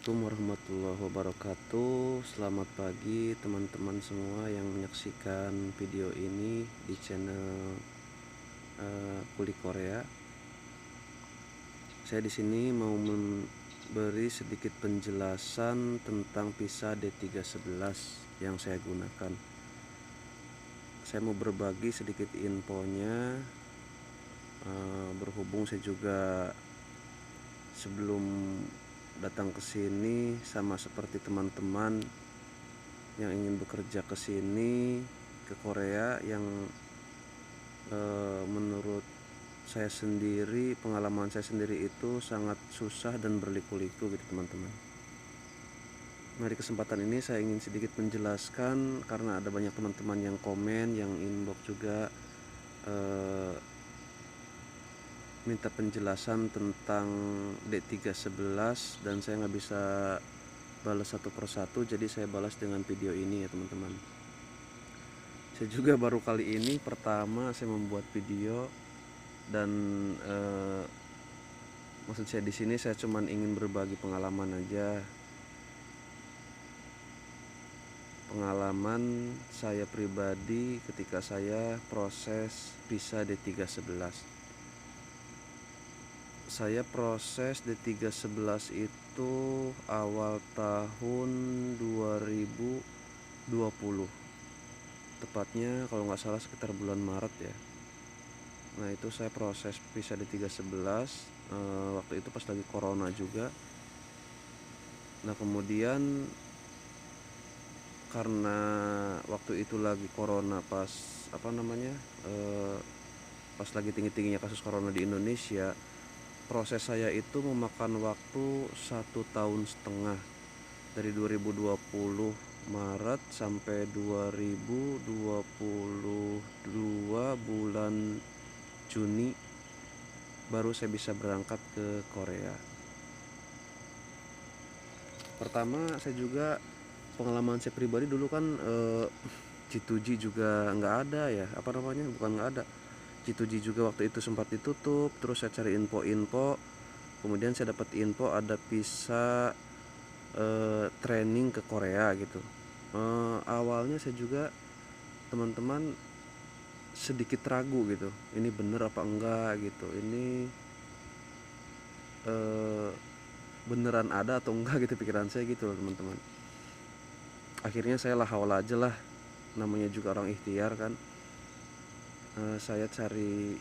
Assalamualaikum warahmatullahi wabarakatuh. Selamat pagi teman-teman semua yang menyaksikan video ini di channel Kulik Korea. Saya di sini mau memberi sedikit penjelasan tentang Pisa D311 yang saya gunakan. Saya mau berbagi sedikit infonya, berhubung saya juga sebelum datang ke sini sama seperti teman-teman yang ingin bekerja ke sini ke Korea yang menurut saya sendiri, pengalaman saya sendiri itu sangat susah dan berliku-liku gitu teman-teman. Nah, di kesempatan ini saya ingin sedikit menjelaskan karena ada banyak teman-teman yang komen, yang inbox juga minta penjelasan tentang D311 dan saya nggak bisa balas satu persatu, jadi saya balas dengan video ini ya teman-teman. Saya juga baru kali ini pertama saya membuat video dan maksud saya di sini saya cuman ingin berbagi pengalaman aja, pengalaman saya pribadi ketika saya proses Pisa D311. Saya proses D311 itu awal tahun 2020, tepatnya kalau nggak salah sekitar bulan Maret ya. Nah, itu saya proses Pisa D311, waktu itu pas lagi corona juga. Nah, kemudian karena waktu itu lagi corona, pas pas lagi tinggi-tingginya kasus corona di Indonesia, proses saya itu memakan waktu 1,5 tahun, dari 2020 Maret sampai 2022 bulan Juni baru saya bisa berangkat ke Korea. Pertama, saya juga pengalaman saya pribadi dulu kan G2G juga nggak ada ya, bukan nggak ada, G2G juga waktu itu sempat ditutup. Terus saya cari info-info, kemudian saya dapat info ada Pisa training ke Korea gitu. Awalnya saya juga teman-teman sedikit ragu gitu, ini bener apa enggak gitu, ini beneran ada atau enggak gitu, pikiran saya gitu loh teman-teman. Akhirnya saya lah haula aja lah, namanya juga orang ikhtiar kan. Saya cari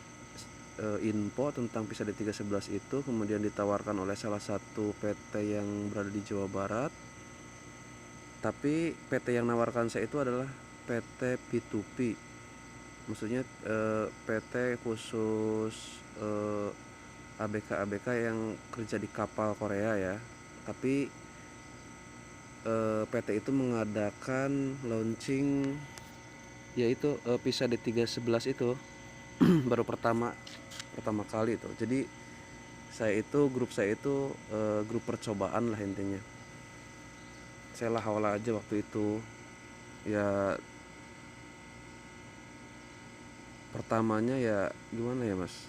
info tentang Pisa D311 itu, kemudian ditawarkan oleh salah satu PT yang berada di Jawa Barat. Tapi PT yang nawarkan saya itu adalah PT P2P, maksudnya PT khusus ABK yang kerja di kapal Korea ya. Tapi PT itu mengadakan launching yaitu Pisa D311 itu baru pertama kali itu. Jadi grup saya itu grup percobaan lah intinya. Saya lah hawala aja waktu itu ya. Pertamanya ya gimana ya mas,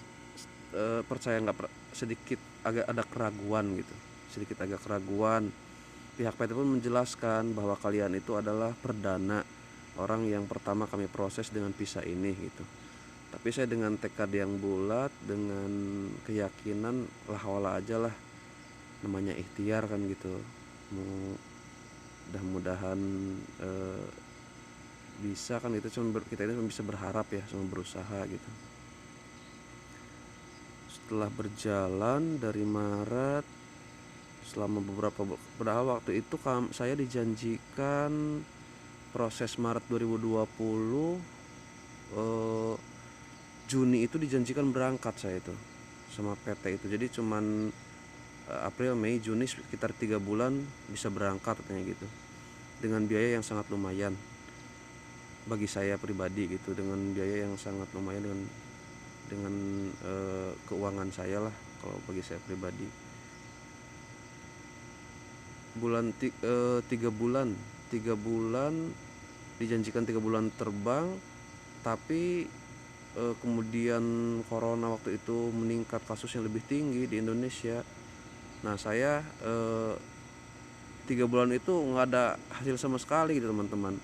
percaya nggak, sedikit agak ada keraguan gitu, sedikit agak keraguan. Pihak PT pun menjelaskan bahwa kalian itu adalah perdana, orang yang pertama kami proses dengan Pisa ini gitu. Tapi saya dengan tekad yang bulat, dengan keyakinan lah wala aja lah, namanya ikhtiar kan gitu. Mudah-mudahan bisa kan, itu kita ini bisa berharap ya, cuma berusaha gitu. Setelah berjalan dari Maret, selama padahal waktu itu saya dijanjikan proses Maret 2020, Juni itu dijanjikan berangkat saya itu sama PT itu. Jadi cuman April, Mei, Juni sekitar 3 bulan bisa berangkat katanya gitu, dengan biaya yang sangat lumayan bagi saya pribadi gitu, dengan biaya yang sangat lumayan dengan keuangan saya lah kalau bagi saya pribadi. Bulan 3 bulan dijanjikan 3 bulan terbang, tapi kemudian corona waktu itu meningkat, kasusnya lebih tinggi di Indonesia. Nah, saya 3 bulan itu nggak ada hasil sama sekali gitu teman-teman.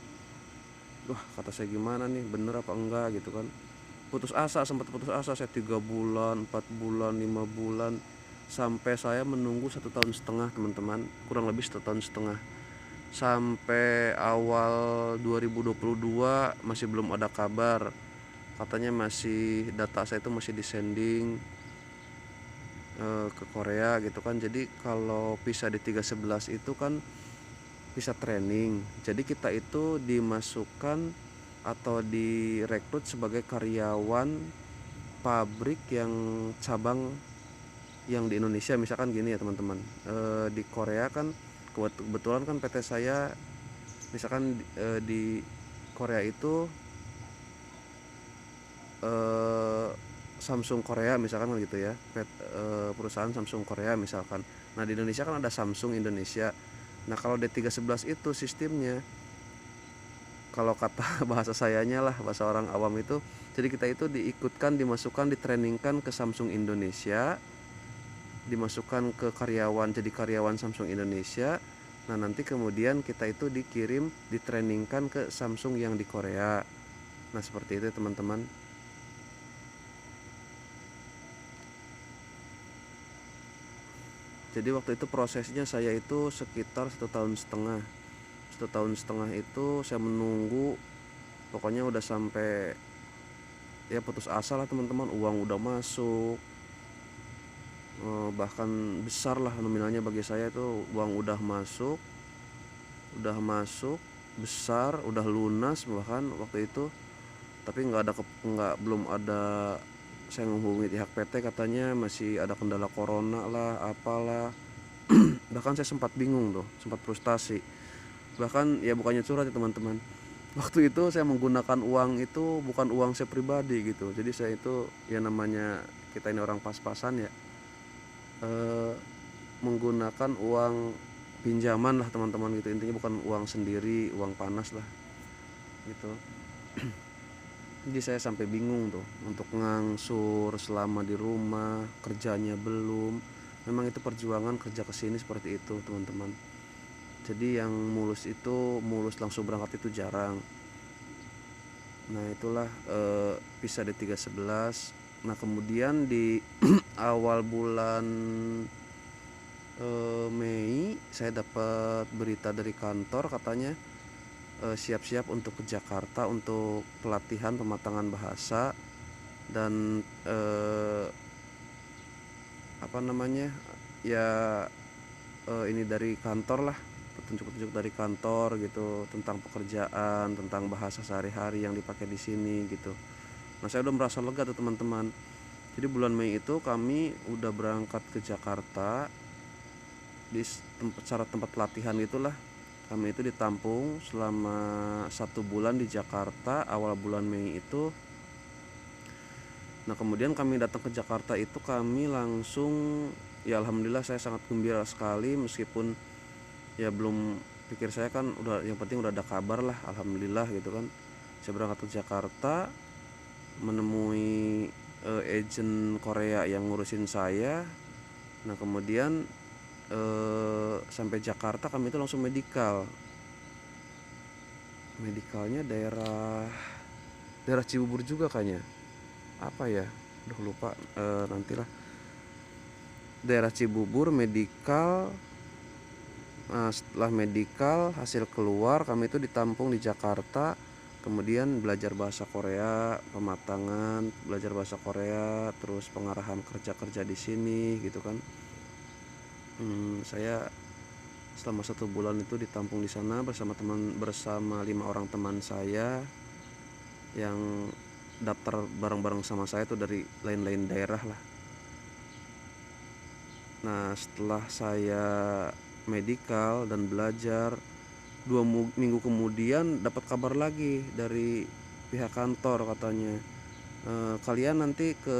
Wah, kata saya gimana nih, bener apa enggak gitu kan. Putus asa, sempat putus asa saya 3 bulan, 4 bulan, 5 bulan, sampai saya menunggu 1,5 tahun teman-teman, kurang lebih 1,5 tahun, sampai awal 2022 masih belum ada kabar. Katanya masih, data saya itu masih di sending ke Korea gitu kan. Jadi kalau visa D311 itu kan visa training, jadi kita itu dimasukkan atau direkrut sebagai karyawan pabrik yang cabang yang di Indonesia. Misalkan gini ya teman-teman, di Korea kan kebetulan kan PT saya misalkan di Korea itu Samsung Korea misalkan gitu ya, perusahaan Samsung Korea misalkan. Nah di Indonesia kan ada Samsung Indonesia. Nah kalau D311 itu sistemnya, kalau kata bahasa sayanya lah, bahasa orang awam itu, jadi kita itu diikutkan, dimasukkan, ditrainingkan ke Samsung Indonesia, dimasukkan ke karyawan, jadi karyawan Samsung Indonesia. Nah nanti kemudian kita itu dikirim, ditrainingkan ke Samsung yang di Korea. Nah seperti itu teman-teman. Jadi waktu itu prosesnya saya itu sekitar 1,5 tahun. 1,5 tahun itu saya menunggu, pokoknya udah sampai ya putus asa lah teman-teman. Uang udah masuk, bahkan besar lah nominalnya bagi saya itu. Uang udah masuk besar, udah lunas bahkan waktu itu. Tapi belum ada, saya menghubungi pihak PT katanya masih ada kendala corona lah apalah. Bahkan saya sempat bingung tuh, sempat frustasi. Bahkan ya bukannya curhat ya teman-teman, waktu itu saya menggunakan uang itu bukan uang saya pribadi gitu. Jadi saya itu, ya namanya kita ini orang pas-pasan ya, menggunakan uang pinjaman lah teman-teman gitu. Intinya bukan uang sendiri, uang panas lah gitu. Jadi saya sampai bingung tuh untuk ngangsur selama di rumah, kerjanya belum. Memang itu perjuangan kerja kesini seperti itu teman-teman. Jadi yang mulus langsung berangkat itu jarang. Nah itulah visa D311. Nah kemudian di awal bulan Mei saya dapat berita dari kantor, katanya siap-siap untuk ke Jakarta untuk pelatihan pematangan bahasa dan apa namanya ya, ini dari kantor lah, petunjuk-petunjuk dari kantor gitu tentang pekerjaan, tentang bahasa sehari-hari yang dipakai di sini gitu. Nah saya udah merasa lega tuh teman-teman. Jadi bulan Mei itu kami udah berangkat ke Jakarta di tempat pelatihan gitulah. Kami itu ditampung selama 1 bulan di Jakarta awal bulan Mei itu. Nah kemudian kami datang ke Jakarta itu kami langsung, ya alhamdulillah saya sangat gembira sekali, meskipun ya belum, pikir saya kan udah, yang penting udah ada kabar lah, alhamdulillah gitu kan. Saya berangkat ke Jakarta menemui agent Korea yang ngurusin saya. Nah kemudian sampai Jakarta kami itu langsung medikalnya daerah Cibubur juga kayaknya, apa ya, lupa, nantilah daerah Cibubur medikal. Nah, setelah medikal hasil keluar, kami itu ditampung di Jakarta, kemudian belajar bahasa Korea, pematangan, belajar bahasa Korea, terus pengarahan kerja di sini gitu kan. Saya selama 1 bulan itu ditampung di sana bersama 5 orang teman saya yang daftar bareng-bareng sama saya tuh dari lain-lain daerah lah. Nah setelah saya medikal dan belajar 2 minggu kemudian dapat kabar lagi dari pihak kantor, katanya kalian nanti ke